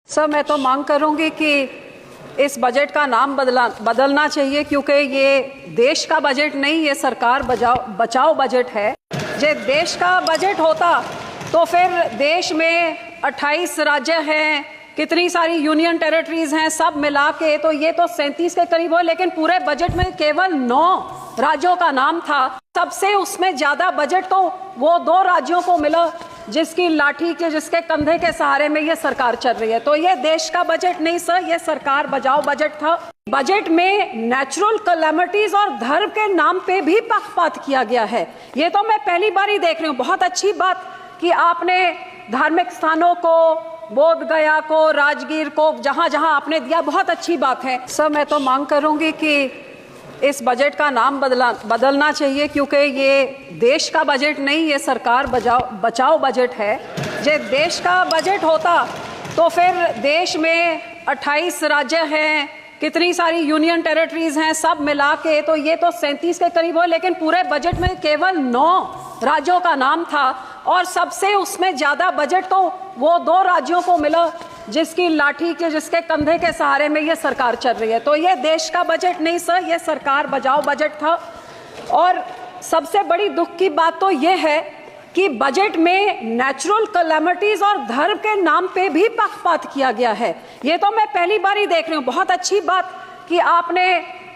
Sir, मैं तो मांग करूंगी कि इस बजट का नाम बदलना चाहिए, क्योंकि ये देश का बजट नहीं, ये सरकार बचाओ बजट है। जो देश का बजट होता तो फिर देश में 28 राज्य हैं, कितनी सारी यूनियन टेरिटरीज हैं, सब मिला के तो ये तो 37 के करीब हो, लेकिन पूरे बजट में केवल 9 राज्यों का नाम था। सबसे उसमें ज्यादा बजट तो वो 2 राज्यों को मिला जिसकी लाठी के, जिसके कंधे के सहारे में ये सरकार चल रही है। तो ये देश का बजट नहीं सर, ये सरकार बचाओ बजट था। बजट में नेचुरल कैलेमिटीज और धर्म के नाम पे भी पक्षपात किया गया है। ये तो मैं पहली बार ही देख रही हूँ। बहुत अच्छी बात कि आपने धार्मिक स्थानों को, बोध गया को, राजगीर को, जहां जहां आपने दिया, बहुत अच्छी बात है। सर, मैं तो मांग करूंगी कि इस बजट का नाम बदलना चाहिए, क्योंकि ये देश का बजट नहीं, ये सरकार बचाओ बजट है। जो देश का बजट होता तो फिर देश में 28 राज्य हैं, कितनी सारी यूनियन टेरिटरीज हैं, सब मिला के तो ये तो 37 के करीब हो, लेकिन पूरे बजट में केवल 9 राज्यों का नाम था। और सबसे उसमें ज्यादा बजट तो वो 2 राज्यों को मिला जिसकी लाठी के, जिसके कंधे के सहारे में ये सरकार चल रही है। तो ये देश का बजट नहीं सर, ये सरकार बचाओ बजट था। और सबसे बड़ी दुख की बात तो ये है कि बजट में नेचुरल कैलेमिटीज और धर्म के नाम पे भी पक्षपात किया गया है। ये तो मैं पहली बार ही देख रही हूँ। बहुत अच्छी बात कि आपने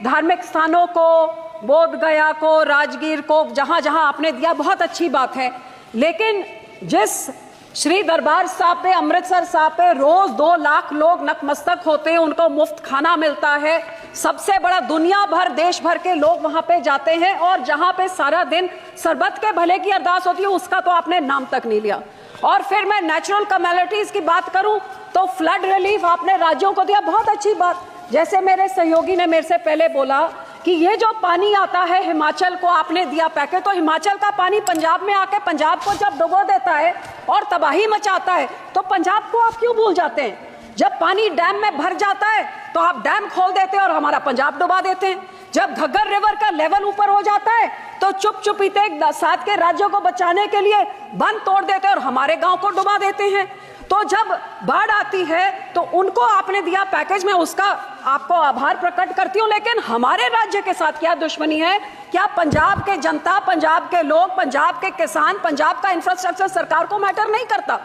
धार्मिक स्थानों को, बोध गया को, राजगीर को, जहां जहां आपने दिया, बहुत अच्छी बात है। लेकिन जिस श्री दरबार साहब पे, अमृतसर साहब पे रोज 2 लाख लोग नतमस्तक होते हैं, उनको मुफ्त खाना मिलता है, सबसे बड़ा दुनिया भर, देश भर के लोग वहां पे जाते हैं, और जहां पे सारा दिन सरबत के भले की अरदास होती है, उसका तो आपने नाम तक नहीं लिया। और फिर मैं नेचुरल कैलेमिटीज की बात करूं तो फ्लड रिलीफ आपने राज्यों को दिया, बहुत अच्छी बात। जैसे मेरे सहयोगी ने मेरे से पहले बोला कि ये जो पानी आता है हिमाचल को आपने दिया पैकेज, तो हिमाचल का पानी पंजाब में आके पंजाब को जब डुबो देता है और तबाही मचाता है, तो पंजाब को आप क्यों भूल जाते हैं? जब पानी डैम में भर जाता है तो आप डैम खोल देते हैं और हमारा पंजाब डुबा देते हैं। जब घग्गर रिवर का लेवल ऊपर हो जाता है तो चुप-चुपीते 7 के राज्यों को बचाने के लिए बंद तोड़ देते हैं और हमारे गांव को डुबा देते हैं। तो जब बाढ़ आती है तो उनको आपने दिया पैकेज, में उसका आपको आभार प्रकट करती हूँ, लेकिन हमारे राज्य के साथ क्या दुश्मनी है? क्या पंजाब के जनता, पंजाब के लोग, पंजाब के किसान, पंजाब का इंफ्रास्ट्रक्चर सरकार को मैटर नहीं करता?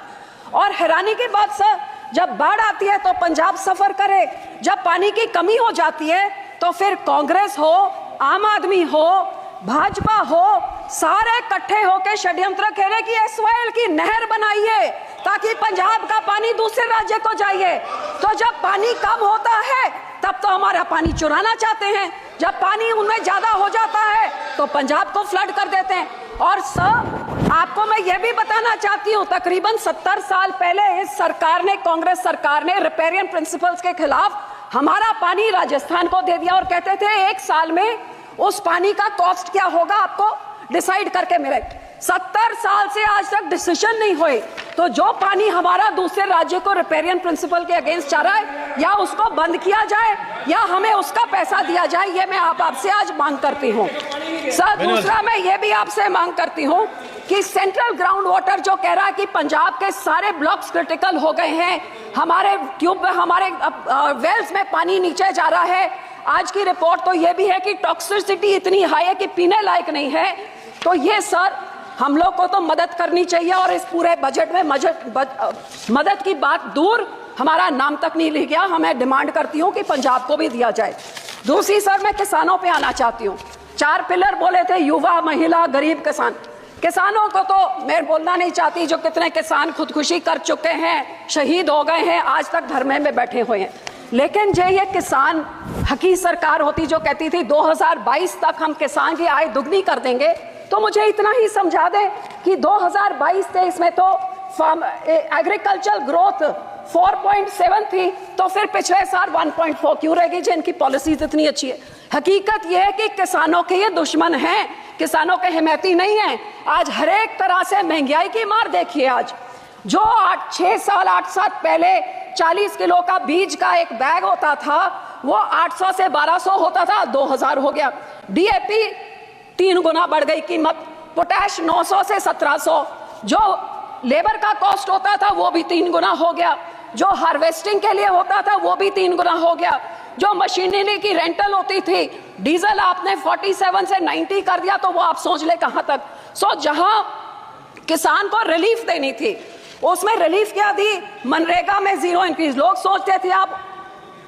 और हैरानी की बात सर, जब बाढ़ आती है तो पंजाब सफर करे, जब पानी की कमी हो जाती है तो फिर कांग्रेस हो, आम आदमी हो, भाजपा हो, सारे इकट्ठे होकर षड्यंत्र खेले कि एसवाईएल की नहर बनाइए ताकि पंजाब का पानी दूसरे राज्य को जाइए। तो जब पानी कम होता है तब तो हमारा पानी चुराना चाहते हैं, जब पानी उनमें ज्यादा हो जाता है तो पंजाब को फ्लड कर देते हैं। और सर, आपको मैं ये भी बताना चाहती हूँ, तकरीबन 70 साल पहले इस सरकार ने, कांग्रेस सरकार ने रिपेरियन प्रिंसिपल्स के खिलाफ हमारा पानी राजस्थान को दे दिया और कहते थे 1 साल में उस पानी का कॉस्ट क्या होगा आपको डिसाइड करके मिले। 70 साल से आज तक डिसीजन नहीं हुए। तो जो पानी हमारा दूसरे राज्य को रिपेरियन प्रिंसिपल के अगेंस्ट जा रहा है, या उसको बंद किया जाए या हमें उसका पैसा दिया जाए, ये मैं आपसे आज मांग करती हूँ। सर, दूसरा मैं ये भी आपसे मांग करती हूँ कि सेंट्रल ग्राउंड वाटर जो कह रहा है कि पंजाब के सारे ब्लॉक्स क्रिटिकल हो गए हैं, हमारे ट्यूब में, हमारे वेल्स में पानी नीचे जा रहा है। आज की रिपोर्ट तो ये भी है कि टॉक्सिसिटी इतनी हाई है कि पीने लायक नहीं है। तो ये सर, हम लोग को तो मदद करनी चाहिए, और इस पूरे बजट में मदद की बात दूर, हमारा नाम तक नहीं लिख गया। हमें डिमांड करती हूँ कि पंजाब को भी दिया जाए। दूसरी सर, मैं किसानों पे आना चाहती हूँ। 4 पिलर बोले थे, युवा, महिला, गरीब, किसान। किसानों को तो मैं बोलना नहीं चाहती, जो कितने किसान खुदकुशी कर चुके हैं, शहीद हो गए हैं, आज तक धरने में बैठे हुए हैं। लेकिन जो ये किसान हकी सरकार होती जो कहती थी 2022 तक हम किसान की आय दुगनी कर देंगे, तो मुझे इतना ही समझा दें कि 2022-23 में तो एग्रीकल्चर ग्रोथ 4.7 थी, तो फिर पिछले साल 1.4 क्यों रहेगी जिनकी पॉलिसीज इतनी अच्छी है? हकीकत यह है कि किसानों के ये दुश्मन हैं, किसानों के हिमैती नहीं हैं। आज हर एक तरह से महंगाई की मार देखिए। आज जो 8 साल पहले 40 किलो का बीज का एक बैग होता था, वो 800 से 1200 होता था, 2000 हो गया। डीएपी 3 गुना बढ़ गई कीमत, पोटैश 900 से 1700, जो लेबर का कॉस्ट होता था वो भी 3 गुना हो गया। जो हार्वेस्टिंग के लिए होता था वो भी 3 गुना हो गया। जो मशीनरी की रेंटल होती थी, डीजल आपने 47 से 90 कर दिया, तो वो आप सोच ले कहां तक। सो जहां किसान को रिलीफ देनी थी उसमें रिलीफ क्या दी, मनरेगा में 0 इंक्रीज। लोग सोचते थे आप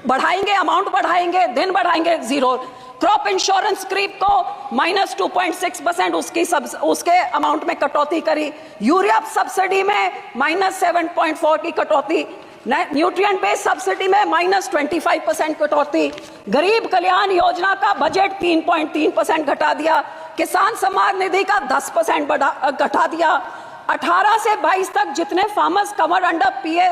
बढ़ाएंगे, अमाउंट बढ़ाएंगे, दिन बढ़ाएंगे, 0। क्रॉप इंश्योरेंस क्रीप को -2.6% उसके अमाउंट में कटौती करी। यूरिया सब्सिडी में -7.4 की कटौती, न्यूट्रिएंट बेस्ड सब्सिडी में -25% कटौती। गरीब कल्याण योजना का बजट 3.3% घटा दिया। किसान सम्मान निधि का 10% घटा दिया। 18 से 22 तक जितने फार्मर्स कवर अंडर पीए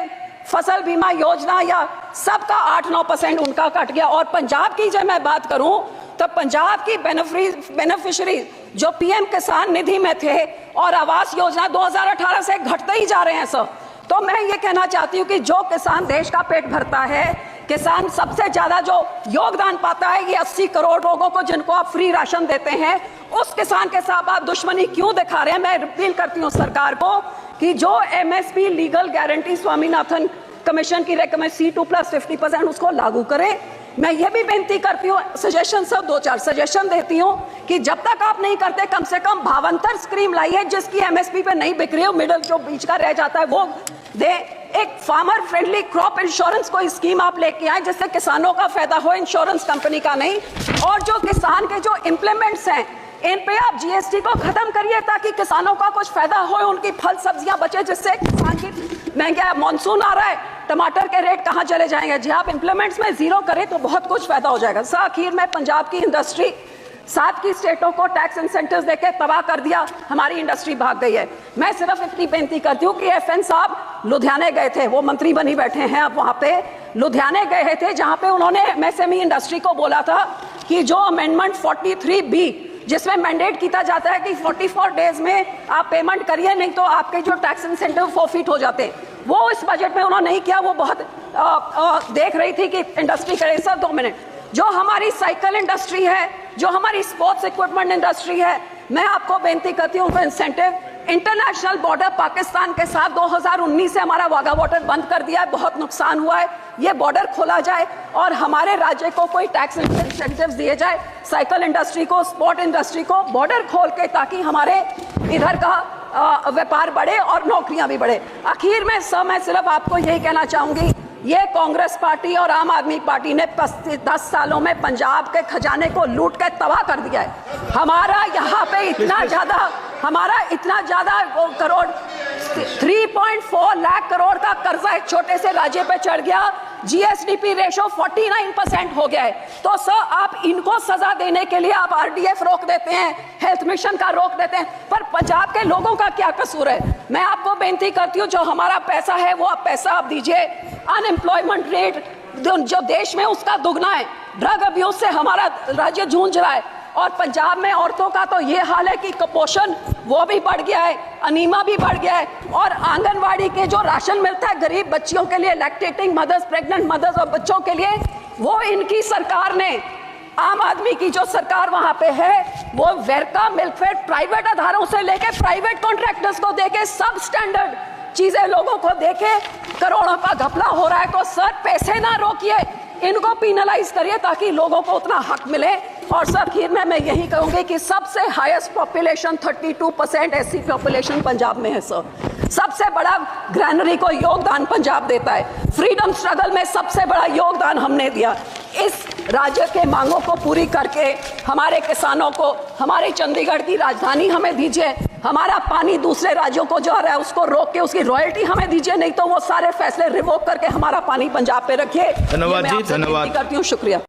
फसल बीमा योजना या सबका 8-9% उनका कट गया। और पंजाब की जब मैं बात करूं तो पंजाब की बेनिफिशियरी जो पीएम किसान निधि में थे और आवास योजना 2018 से घटते ही जा रहे हैं सर। तो मैं ये कहना चाहती हूँ कि जो किसान देश का पेट भरता है, किसान सबसे ज्यादा जो योगदान पाता है, ये 80 करोड़ लोगों को जिनको आप फ्री राशन देते हैं, उस किसान के साथ आप दुश्मनी क्यों दिखा रहे हैं। मैं अपील करती हूँ सरकार को कि जो MSP legal guarantee Swaminathan commission की रेकमेंड C2+50% उसको लागू करें। मैं ये भी बेनती करती हूँ, सजेशन सब 2-4 सजेशन देती हूँ कि जब तक आप नहीं करते कम से कम भावांतर स्कीम लाइए जिसकी एमएसपी पे नहीं बिक रही हो, मिडल जो बीच का रह जाता है वो दे। एक फार्मर फ्रेंडली क्रॉप इंश्योरेंस कोई स्कीम आप लेके आए जिससे किसानों का फायदा हो, इंश्योरेंस कंपनी का नहीं। और जो किसान के जो इम्प्लीमेंट्स हैं इन पे आप जीएसटी को खत्म करिए ताकि किसानों का कुछ फायदा हो, उनकी फल सब्जियां बचे, जिससे किसान की महंगा मॉनसून आ रहा है, टमाटर के रेट कहां चले जाएंगे। जी आप इम्प्लीमेंट्स में 0 करें तो बहुत कुछ फायदा हो जाएगा। सर आखिर में पंजाब की इंडस्ट्री 7 की स्टेटों को टैक्स इंसेंटिव्स देके तबाह कर दिया, हमारी इंडस्ट्री भाग गई है। मैं सिर्फ इतनी बेनती करती हूँ कि FN साहब लुधियाने गए थे, वो मंत्री बनी बैठे हैं अब, वहां पे लुधियाने गए थे जहां पे उन्होंने MSME इंडस्ट्री को बोला था कि जो अमेंडमेंट 43B जिसमें मैंडेट किया जाता है कि 44 डेज में आप पेमेंट करिए, नहीं तो आपके जो टैक्स इंसेंटिव फोरफिट हो जाते हैं, वो इस बजट में उन्होंने नहीं किया। वो बहुत देख रही थी कि इंडस्ट्री करे। सर 2 मिनट, जो हमारी साइकिल इंडस्ट्री है, जो हमारी स्पोर्ट्स इक्विपमेंट इंडस्ट्री है, मैं आपको बेनती करती हूँ इंसेंटिव। इंटरनेशनल बॉर्डर पाकिस्तान के साथ 2019 से हमारा वाघा बॉर्डर बंद कर दिया है, बहुत नुकसान हुआ है। ये बॉर्डर खोला जाए और हमारे राज्य को कोई टैक्स इंसेंटिव्स दिए जाए, साइकिल इंडस्ट्री को, स्पोर्ट इंडस्ट्री को बॉर्डर खोल के, ताकि हमारे इधर का व्यापार बढ़े और नौकरियां भी बढ़े। आखिर में सर मैं सिर्फ आपको यही कहना चाहूंगी, ये कांग्रेस पार्टी और आम आदमी पार्टी ने 10 सालों में पंजाब के खजाने को लूट के तबाह कर दिया है। हमारा यहाँ पे इतना ज्यादा करोड़ 3.4 लाख करोड़ का कर्जा एक छोटे से राज्य पे चढ़ गया। GSDP रेशो 49% हो गया है। तो सर आप इनको सजा देने के लिए आप RDF रोक देते हैं, हेल्थ मिशन का रोक देते हैं, पर पंजाब के लोगों का क्या कसूर है। मैं आपको बेनती करती हूँ, जो हमारा पैसा है वो पैसा आप दीजिए। अनएम्प्लॉयमेंट रेट जो देश में उसका दुगना है। ड्रग अब्यूज से हमारा राज्य जूझ रहा है। और पंजाब में औरतों का तो ये हाल है कि कुपोषण वो भी बढ़ गया है, अनीमा भी बढ़ गया है। और आंगनवाड़ी के जो राशन मिलता है गरीब बच्चियों के लिए, लैक्टेटिंग मदर्स, प्रेग्नेंट मदर्स और बच्चों के लिए, वो इनकी सरकार ने, आम आदमी की जो सरकार वहां पे है, वो वेरका मिल्कफेड प्राइवेट आधारों से लेके प्राइवेट कॉन्ट्रैक्टर्स को देके सब स्टैंडर्ड चीजें लोगों को देके करोड़ों का घपला हो रहा है। तो सर पैसे ना रोकिए, इनको पिनलाइज करिए ताकि लोगों को उतना हक मिले। और सर आखिर में मैं यही कहूंगी कि सबसे highest population 32% SC population Punjab में है सर। सबसे बड़ा ग्रैनरी को योगदान पंजाब देता है। फ्रीडम स्ट्रगल में सबसे बड़ा योगदान हमने दिया। इस राज्य के मांगों को पूरी करके हमारे किसानों को हमारे चंडीगढ़ की राजधानी हमें दीजिए, हमारा पानी दूसरे राज्यों को जा रहा है उसको रोक के उसकी रॉयल्टी हमें दीजिए, नहीं तो वो सारे फैसले रिवोक करके हमारा पानी पंजाब पे रखिए। धन्यवाद जी, धन्यवाद करती हूँ, शुक्रिया।